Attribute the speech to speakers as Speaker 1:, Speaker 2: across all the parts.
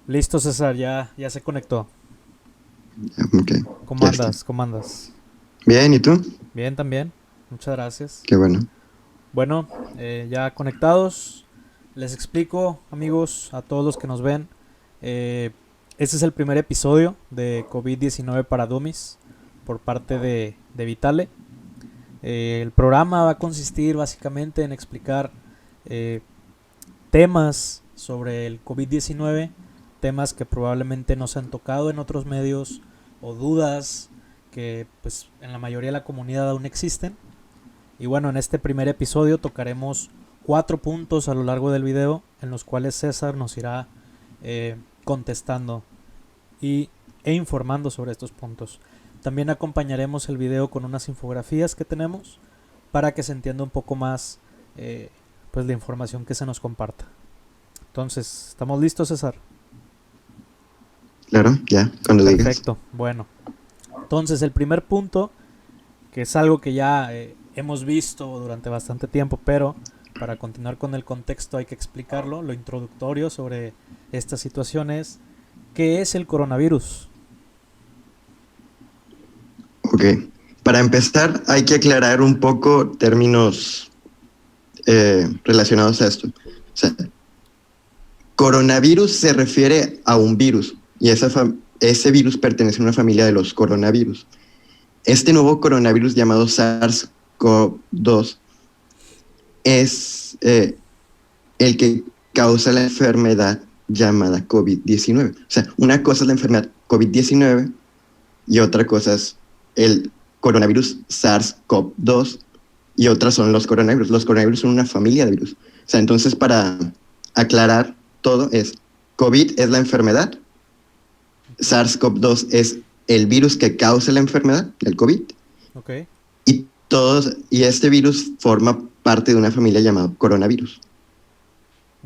Speaker 1: Listo, César, ya se conectó.
Speaker 2: Ok,
Speaker 1: ¿Cómo
Speaker 2: ya está.
Speaker 1: andas? ¿Cómo andas?
Speaker 2: Bien, ¿y tú?
Speaker 1: Bien también. Muchas gracias.
Speaker 2: Qué bueno.
Speaker 1: Bueno, ya conectados. Les explico, amigos, a todos los que nos ven. eh, este es el primer episodio de COVID-19 para Dummies por parte de Vitale. El programa va a consistir básicamente en explicar eh, temas sobre el COVID-19, temas que probablemente no se han tocado en otros medios o dudas que pues en la mayoría de la comunidad aún existen. Y bueno, en este primer episodio tocaremos 4 puntos a lo largo del video en los cuales César nos irá contestando e informando sobre estos puntos. También acompañaremos el video con unas infografías que tenemos para que se entienda un poco más pues la información que se nos comparta. Entonces, ¿estamos listos, César?
Speaker 2: Claro, ya, cuando digas.
Speaker 1: Perfecto. Bueno, entonces el primer punto, que es algo que ya hemos visto durante bastante tiempo, pero para continuar con el contexto hay que explicarlo, lo introductorio sobre esta situación es, ¿qué es el coronavirus?
Speaker 2: Ok. Para empezar, hay que aclarar un poco términos relacionados a esto. O sea, coronavirus se refiere a un virus y ese virus pertenece a una familia de los coronavirus. Este nuevo coronavirus llamado SARS-CoV-2 es el que causa la enfermedad llamada COVID-19. O sea, una cosa es la enfermedad COVID-19 y otra cosa es el coronavirus SARS-CoV-2 y otras son los coronavirus. Los coronavirus son una familia de virus. O sea, entonces para aclarar todo es COVID es la enfermedad,
Speaker 1: Ok,
Speaker 2: SARS-CoV-2 es el virus que causa la enfermedad, el COVID,
Speaker 1: ok,
Speaker 2: y este virus forma parte de una familia llamada coronavirus.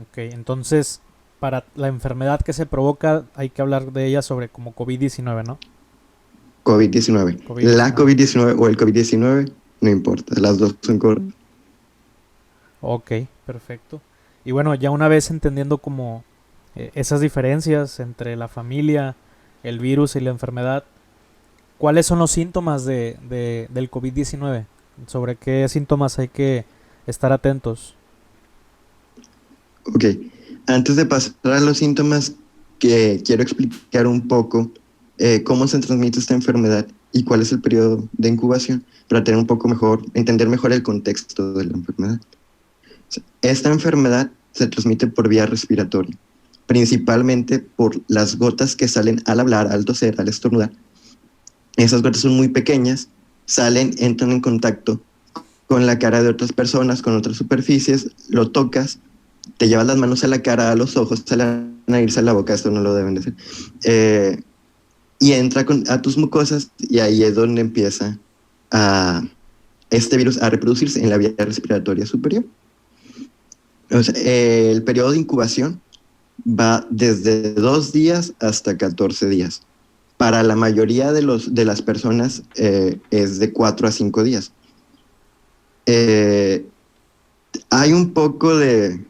Speaker 1: ok. Entonces, para la enfermedad que se provoca hay que hablar de ella sobre como COVID-19, ¿no?
Speaker 2: COVID-19. La
Speaker 1: COVID-19.
Speaker 2: COVID-19 o el COVID-19, no importa, las dos son correctas.
Speaker 1: Ok, perfecto. Y bueno, ya una vez entendiendo como esas diferencias entre la familia, el virus y la enfermedad, ¿cuáles son los síntomas del COVID-19? ¿Sobre qué síntomas hay que estar atentos?
Speaker 2: Ok, antes de pasar a los síntomas, que quiero explicar un poco cómo se transmite esta enfermedad y cuál es el periodo de incubación para tener un poco mejor, entender mejor el contexto de la enfermedad. Esta enfermedad se transmite por vía respiratoria, principalmente por las gotas que salen al hablar, al toser, al estornudar. Esas gotas son muy pequeñas, salen, entran en contacto con la cara de otras personas, con otras superficies, lo tocas, te llevas las manos a la cara, a los ojos, a la nariz, a la boca, esto no lo deben de hacer, eh, y entra a tus mucosas y ahí es donde empieza a, este virus a reproducirse en la vía respiratoria superior. O sea, el periodo de incubación va desde 2 días hasta 14 días. Para la mayoría de las personas es de 4 a 5 días. Eh, Hay un poco de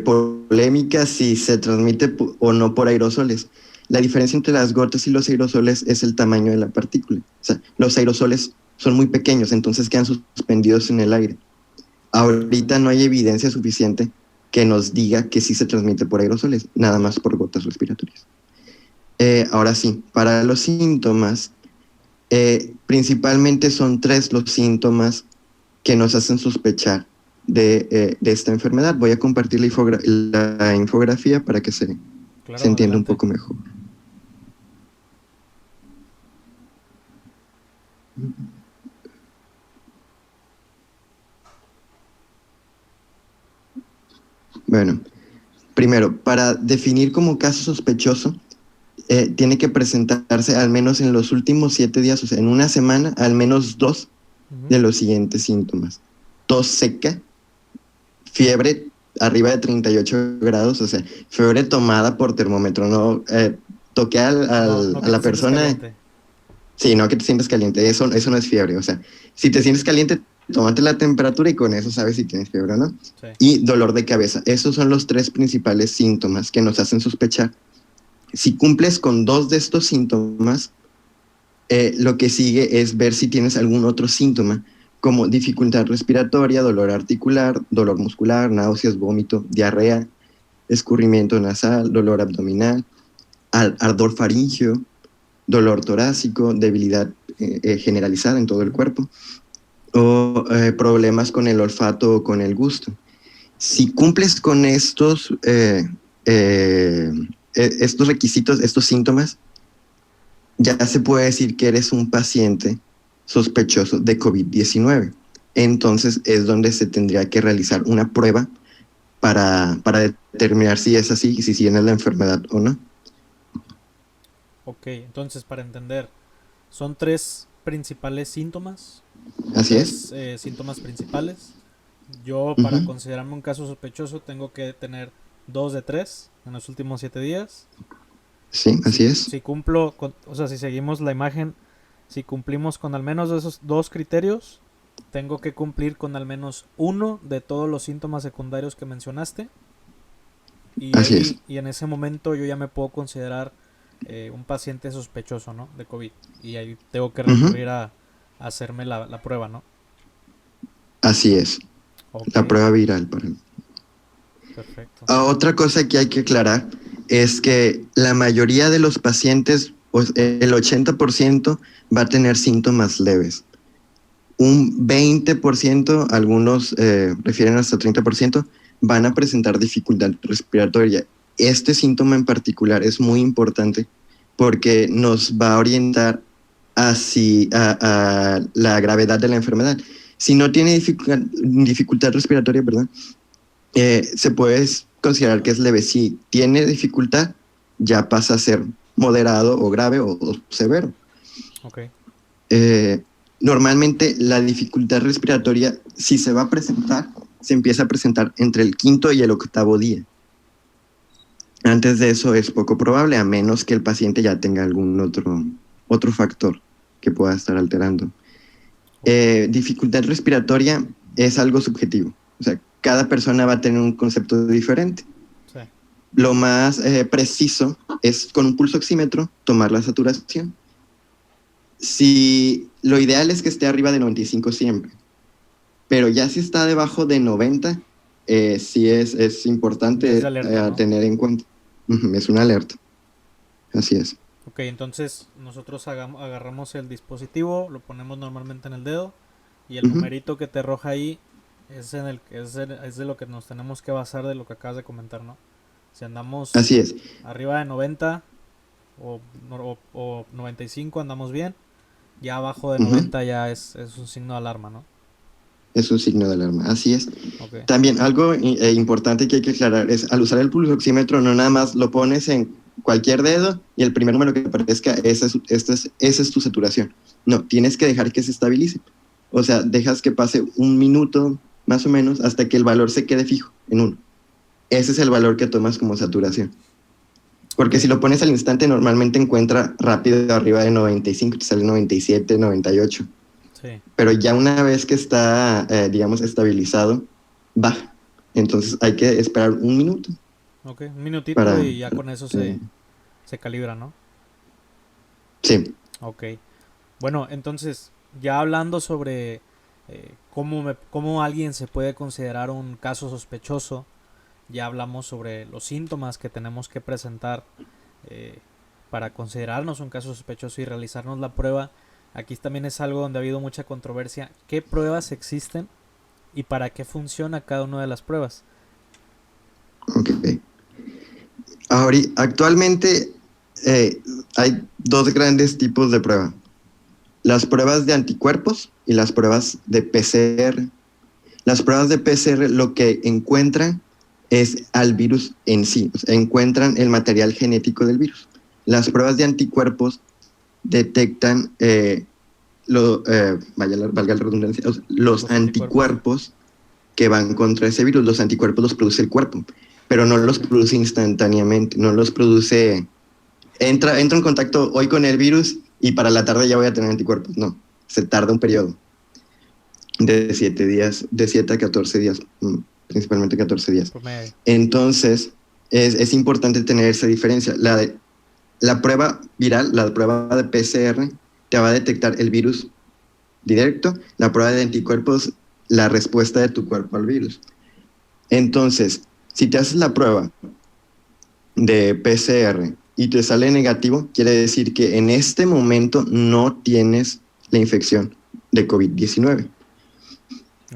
Speaker 2: polémica si se transmite o no por aerosoles. La diferencia entre las gotas y los aerosoles es el tamaño de la partícula. O sea, los aerosoles son muy pequeños, entonces quedan suspendidos en el aire. Ahorita no hay evidencia suficiente que nos diga que sí se transmite por aerosoles, nada
Speaker 1: Ya.
Speaker 2: más por gotas respiratorias. Ahora sí, para los síntomas, principalmente son tres los síntomas que nos hacen sospechar de esta enfermedad. Voy a compartir la infografía para que se
Speaker 1: Claro,
Speaker 2: entienda un
Speaker 1: adelante.
Speaker 2: poco mejor. Bueno, primero, para definir como caso sospechoso, tiene que presentarse al menos en los últimos 7 días, o sea, en una semana, al menos dos
Speaker 1: Ujú.
Speaker 2: de los siguientes síntomas. Tos seca, fiebre arriba de 38 grados, o sea, fiebre tomada por termómetro, no toqué
Speaker 1: No, no
Speaker 2: a
Speaker 1: que te
Speaker 2: la
Speaker 1: sientes
Speaker 2: persona,
Speaker 1: caliente.
Speaker 2: sí, no que te sientes caliente, eso no es fiebre, o sea, si te sientes caliente, tómate la temperatura y con eso sabes si tienes fiebre o no.
Speaker 1: Sí.
Speaker 2: Y dolor de cabeza. Esos son los tres principales síntomas que nos hacen sospechar. Si cumples con 2 de estos síntomas, lo que sigue es ver si tienes algún otro síntoma, como dificultad respiratoria, dolor articular, dolor muscular, náuseas, vómito, diarrea, escurrimiento nasal, dolor abdominal, ardor faríngeo, dolor torácico, debilidad generalizada en todo el cuerpo, o problemas con el olfato o con el gusto. Si cumples con estos requisitos, estos síntomas, ya se puede decir que eres un paciente sospechoso de COVID-19. Entonces es donde se tendría que realizar una prueba para determinar si es así, si tienes la enfermedad o no.
Speaker 1: Ok, entonces para entender, son tres principales síntomas.
Speaker 2: Así es.
Speaker 1: Tres síntomas principales. Yo, para
Speaker 2: Ujú.
Speaker 1: considerarme un caso sospechoso, tengo que tener 2 de 3 en los últimos 7 días.
Speaker 2: Sí,
Speaker 1: Si,
Speaker 2: así es.
Speaker 1: si cumplo, o sea, si seguimos la imagen, si cumplimos con al menos de esos dos criterios, tengo que cumplir con al menos uno de todos los síntomas secundarios que mencionaste. Y
Speaker 2: Así es.
Speaker 1: ahí, y en ese momento yo ya me puedo considerar un paciente sospechoso, ¿no? De COVID. Y ahí tengo que
Speaker 2: Ujú.
Speaker 1: recurrir a hacerme la prueba, ¿no?
Speaker 2: Así es.
Speaker 1: Ok,
Speaker 2: La prueba viral.
Speaker 1: perfecto.
Speaker 2: Otra cosa que hay que aclarar es que la mayoría de los pacientes, pues, el 80% va a tener síntomas leves. Un 20%, algunos refieren hasta 30%, van a presentar dificultad respiratoria. Este síntoma en particular es muy importante porque nos va a orientar a la gravedad de la enfermedad. Si no tiene dificultad respiratoria, perdón, se puede considerar que es leve. Si tiene dificultad, ya pasa a ser moderado o grave o severo.
Speaker 1: Ok,
Speaker 2: Eh, Normalmente la dificultad respiratoria, si se va a presentar, se empieza a presentar entre el quinto y el octavo día. Antes de eso es poco probable, a menos que el paciente ya tenga algún otro factor que pueda estar alterando.
Speaker 1: ok.
Speaker 2: Dificultad respiratoria es algo subjetivo. O sea, cada persona va a tener un concepto diferente.
Speaker 1: Sí,
Speaker 2: Lo más preciso es con un pulso oxímetro tomar la saturación. Si lo ideal es que esté arriba de 95 siempre, pero ya si está debajo de 90, sí es
Speaker 1: ya es de
Speaker 2: importante
Speaker 1: alerta, ¿no?
Speaker 2: tener en cuenta. Es una alerta, así es.
Speaker 1: Ok, entonces nosotros agarramos el dispositivo, lo ponemos normalmente en el dedo y el
Speaker 2: Ujú.
Speaker 1: numerito que te arroja ahí es de lo que nos tenemos que basar de lo que acabas de comentar, ¿no? Si andamos
Speaker 2: Así es,
Speaker 1: arriba de 90 o 95 andamos bien, ya abajo de
Speaker 2: ujú.
Speaker 1: 90 ya es un signo de alarma, ¿no?
Speaker 2: Es un signo de alarma, así es.
Speaker 1: Ok,
Speaker 2: También algo importante que hay que aclarar es al usar el pulsoxímetro no nada más lo pones en cualquier dedo y el primer número que aparezca, esa es tu saturación. No, tienes que dejar que se estabilice. O sea, dejas que pase un minuto más o menos hasta que el valor se quede fijo en uno. Ese es el valor que tomas como saturación.
Speaker 1: ok,
Speaker 2: Porque si lo pones al instante, normalmente encuentra rápido arriba de 95, te sale 97, 98.
Speaker 1: sí,
Speaker 2: Pero ya una vez que está, digamos, estabilizado, baja. Entonces hay que esperar un minuto
Speaker 1: ok, un minutito
Speaker 2: para...
Speaker 1: y ya con eso
Speaker 2: eh,
Speaker 1: se calibra, ¿no?
Speaker 2: sí,
Speaker 1: Ok, bueno, entonces, ya hablando sobre cómo alguien se puede considerar un caso sospechoso, ya hablamos sobre los síntomas que tenemos que presentar eh, para considerarnos un caso sospechoso y realizarnos la prueba. Aquí también es algo donde ha habido mucha controversia. ¿Qué pruebas existen y para qué funciona cada una de las pruebas?
Speaker 2: ok. Ahora, actualmente hay dos grandes tipos de prueba. Las pruebas de anticuerpos y las pruebas de PCR. Las pruebas de PCR lo que encuentran es al virus en sí, o sea, encuentran el material genético del virus. Las pruebas de anticuerpos detectan, valga la redundancia, los
Speaker 1: Los anticuerpos.
Speaker 2: anticuerpos que van contra ese virus. Los anticuerpos los produce el cuerpo, pero no los
Speaker 1: Ok,
Speaker 2: produce instantáneamente, no los produce, entra en contacto hoy con el virus y para la tarde ya voy a tener anticuerpos. No, se tarda un periodo. de 7 días, de 7 a 14 días, principalmente 14 días.
Speaker 1: Promedio.
Speaker 2: Entonces, es importante tener esa diferencia. La prueba viral, la prueba de PCR, te va a detectar el virus directo, la prueba de anticuerpos, la respuesta de tu cuerpo al virus. Entonces, si te haces la prueba de PCR y te sale negativo, quiere decir que en este momento no tienes la infección de COVID-19.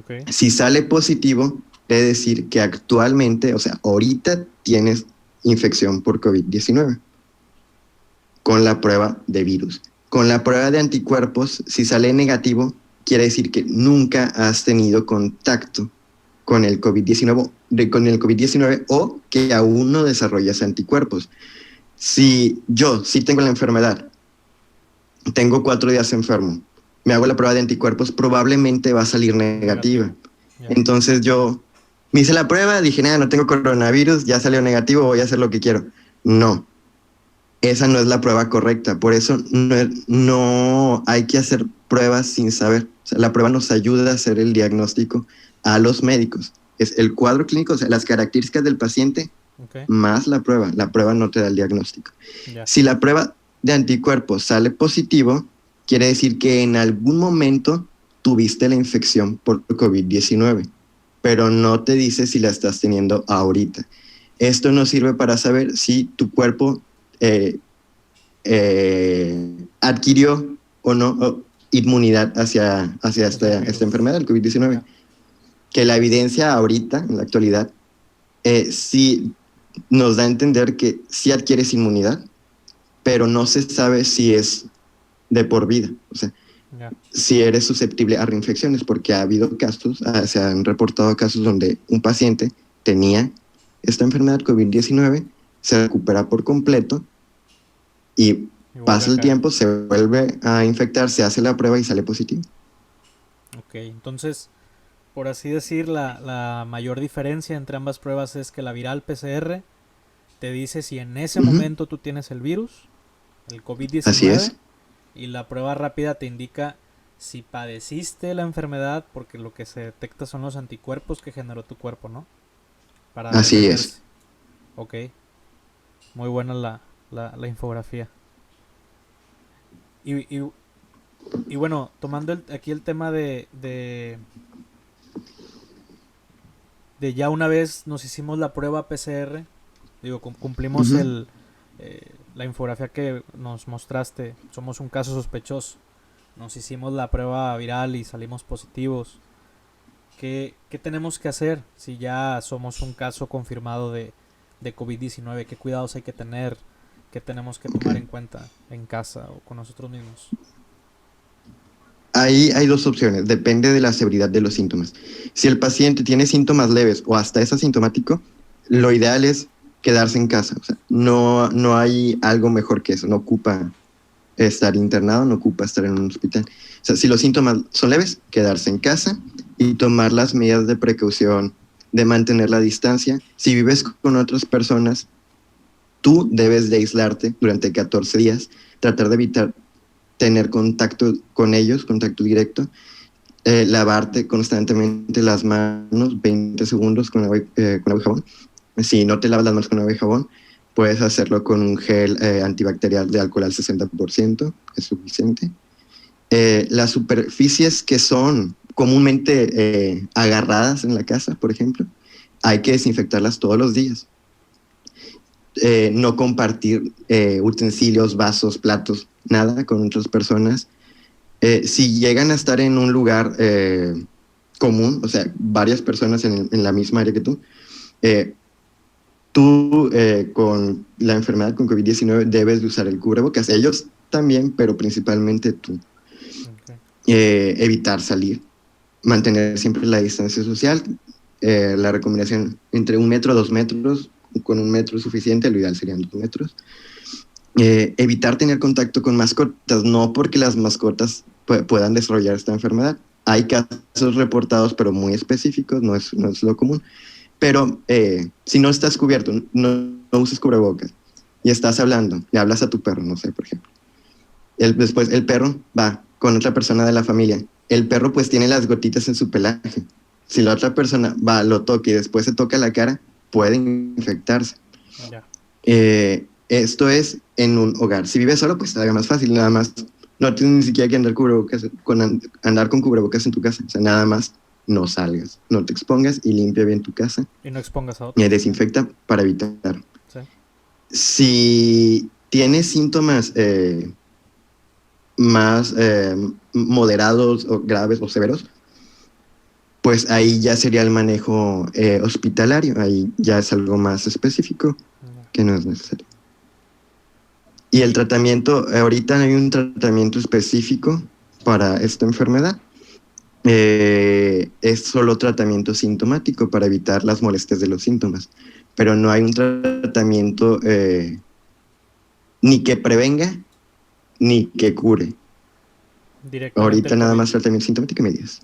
Speaker 1: Okay.
Speaker 2: Si sale positivo, quiere decir que actualmente, o sea, ahorita tienes infección por COVID-19 con la prueba de virus. Con la prueba de anticuerpos, si sale negativo, quiere decir que nunca has tenido contacto con el COVID-19 o que aún no desarrollas anticuerpos. Si yo sí tengo la enfermedad, tengo 4 días enfermo, me hago la prueba de anticuerpos, probablemente va a salir negativa.
Speaker 1: Yeah.
Speaker 2: Entonces yo me hice la prueba, dije, nada, no tengo coronavirus, ya salió negativo, voy a hacer lo que quiero. No, esa no es la prueba correcta. Por eso no hay que hacer pruebas sin saber. O sea, la prueba nos ayuda a hacer el diagnóstico a los médicos. Es el cuadro clínico, o sea, las características del paciente más la prueba. La prueba no te da el diagnóstico.
Speaker 1: Yeah.
Speaker 2: Si la prueba de anticuerpos sale positivo, quiere decir que en algún momento tuviste la infección por COVID-19, pero no te dice si la estás teniendo ahorita. Esto nos sirve para saber si tu cuerpo adquirió o no inmunidad hacia esta enfermedad, el COVID-19. Yeah. Que la evidencia ahorita, en la actualidad, sí nos da a entender que sí adquieres inmunidad, pero no se sabe si es de por vida. O sea, yeah, si eres susceptible a reinfecciones, porque ha habido casos, se han reportado casos donde un paciente tenía esta enfermedad COVID-19, se recupera por completo y pasa el tiempo, se vuelve a infectar, se hace la prueba y sale positivo.
Speaker 1: Ok, entonces, por así decir, la mayor diferencia entre ambas pruebas es que la viral PCR te dice si en ese momento tú tienes el virus, el COVID-19.
Speaker 2: Así es.
Speaker 1: Y la prueba rápida te indica si padeciste la enfermedad, porque lo que se detecta son los anticuerpos que generó tu cuerpo, ¿no? Para
Speaker 2: así es.
Speaker 1: Ok. Muy buena la infografía. Y bueno, tomando aquí el tema de ya una vez nos hicimos la prueba PCR, digo, cumplimos la infografía que nos mostraste, somos un caso sospechoso, nos hicimos la prueba viral y salimos positivos. ¿Qué tenemos que hacer si ya somos un caso confirmado de COVID-19? ¿Qué cuidados hay que tener? ¿Qué tenemos que tomar en cuenta en casa o con nosotros mismos?
Speaker 2: Ahí hay dos opciones, depende de la severidad de los síntomas. Si el paciente tiene síntomas leves o hasta es asintomático, lo ideal es quedarse en casa. O sea, no hay algo mejor que eso, no ocupa estar internado, no ocupa estar en un hospital. O sea, si los síntomas son leves, quedarse en casa y tomar las medidas de precaución, de mantener la distancia. Si vives con otras personas, tú debes de aislarte durante 14 días, tratar de evitar tener contacto con ellos, contacto directo, lavarte constantemente las manos 20 segundos con agua y jabón. Si no te lavas las manos con agua y jabón, puedes hacerlo con un gel antibacterial de alcohol al 60%, es suficiente. Las superficies que son comúnmente agarradas en la casa, por ejemplo, hay que desinfectarlas todos los días. No compartir utensilios, vasos, platos, nada con otras personas. Si llegan a estar en un lugar común, o sea, varias personas en la misma área que tú, con la enfermedad con COVID-19 debes de usar el cubrebocas. Ellos también, pero principalmente tú. Evitar salir, mantener siempre la distancia social, la recomendación entre 1 metro, 2 metros, con 1 metro es suficiente, lo ideal serían 2 metros. Evitar tener contacto con mascotas, no porque las mascotas puedan desarrollar esta enfermedad. Hay casos reportados, pero muy específicos, no es lo común. Pero si no estás cubierto, no uses cubrebocas y estás hablando, y hablas a tu perro, no sé, por ejemplo. Después el perro va con otra persona de la familia el perro pues tiene las gotitas en su pelaje. Si la otra persona va, lo toca y después se toca la cara, puede infectarse.
Speaker 1: Ya.
Speaker 2: Esto es en un hogar. Si vives solo, pues todavía más fácil, nada más. No tienes ni siquiera que andar con cubrebocas en tu casa. O sea, nada más no salgas, no te expongas y limpia bien tu casa.
Speaker 1: Y no expongas a
Speaker 2: Y
Speaker 1: otros.
Speaker 2: desinfecta para evitar.
Speaker 1: Sí.
Speaker 2: Si tienes síntomas más moderados o graves o severos, pues ahí ya sería el manejo hospitalario. Ahí ya es algo más específico
Speaker 1: Ya.
Speaker 2: que no es necesario. Y el tratamiento, ahorita hay un tratamiento específico para esta enfermedad. Es solo tratamiento sintomático para evitar las molestias de los síntomas, pero no hay un tratamiento ni que prevenga ni que cure.
Speaker 1: Directamente
Speaker 2: Ahorita
Speaker 1: el
Speaker 2: nada
Speaker 1: COVID.
Speaker 2: más tratamiento sintomático y medidas.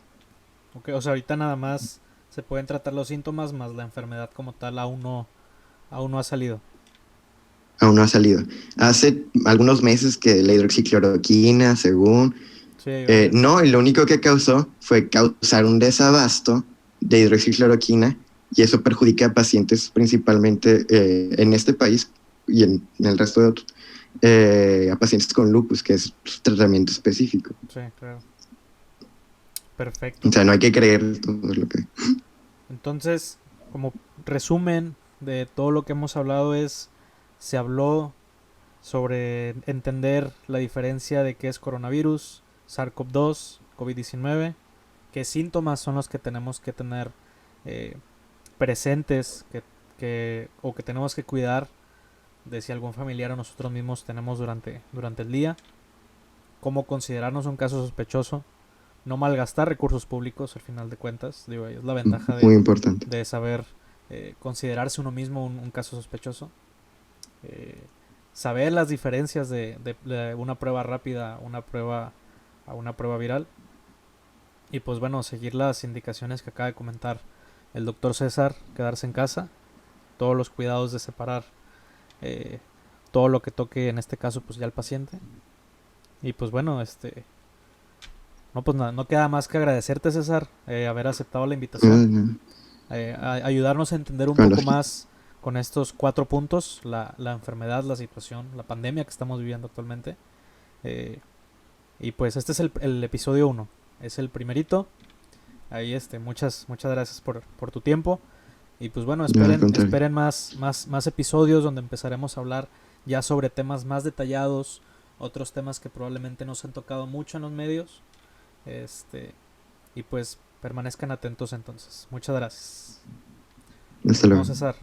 Speaker 1: Ok, o sea, ahorita nada más se pueden tratar los síntomas, más la enfermedad como tal aún no ha salido.
Speaker 2: Aún no ha salido. Hace algunos meses que la hidroxicloroquina, según,
Speaker 1: Sí, hay varias.
Speaker 2: no, y lo único que causó fue causar un desabasto de hidroxicloroquina y eso perjudica a pacientes principalmente en este país y en el resto de otros, a pacientes con lupus, que es tratamiento específico.
Speaker 1: Sí, claro.
Speaker 2: O
Speaker 1: Perfecto.
Speaker 2: sea, no hay que creer todo lo que...
Speaker 1: Entonces, como resumen de todo lo que hemos hablado se habló sobre entender la diferencia de qué es coronavirus, SARS-CoV-2, COVID-19, qué síntomas son los que tenemos que tener eh, presentes o que tenemos que cuidar de si algún familiar o nosotros mismos tenemos durante el día, cómo considerarnos un caso sospechoso, no malgastar recursos públicos al final de cuentas, digo, es la ventaja
Speaker 2: Muy importante.
Speaker 1: de saber considerarse uno mismo un caso sospechoso, saber las diferencias de una prueba rápida a una prueba viral y pues bueno, seguir las indicaciones que acaba de comentar el doctor César, quedarse en casa, todos los cuidados de separar eh, todo lo que toque en este caso pues ya el paciente y pues bueno, no pues nada, no queda más que agradecerte César haber aceptado la invitación, ayudarnos a entender un
Speaker 2: Cuando
Speaker 1: poco más con estos 4 puntos, la enfermedad, la situación, la pandemia que estamos viviendo actualmente. Eh, y pues este es el episodio 1, es el primerito. Ahí muchas gracias por tu tiempo. Y pues bueno,
Speaker 2: no, al contrario.
Speaker 1: esperen más episodios donde empezaremos a hablar ya sobre temas más detallados, otros temas que probablemente no se han tocado mucho en los medios. Y pues permanezcan atentos entonces. Muchas gracias. Nos
Speaker 2: Hasta
Speaker 1: vemos,
Speaker 2: luego.
Speaker 1: César.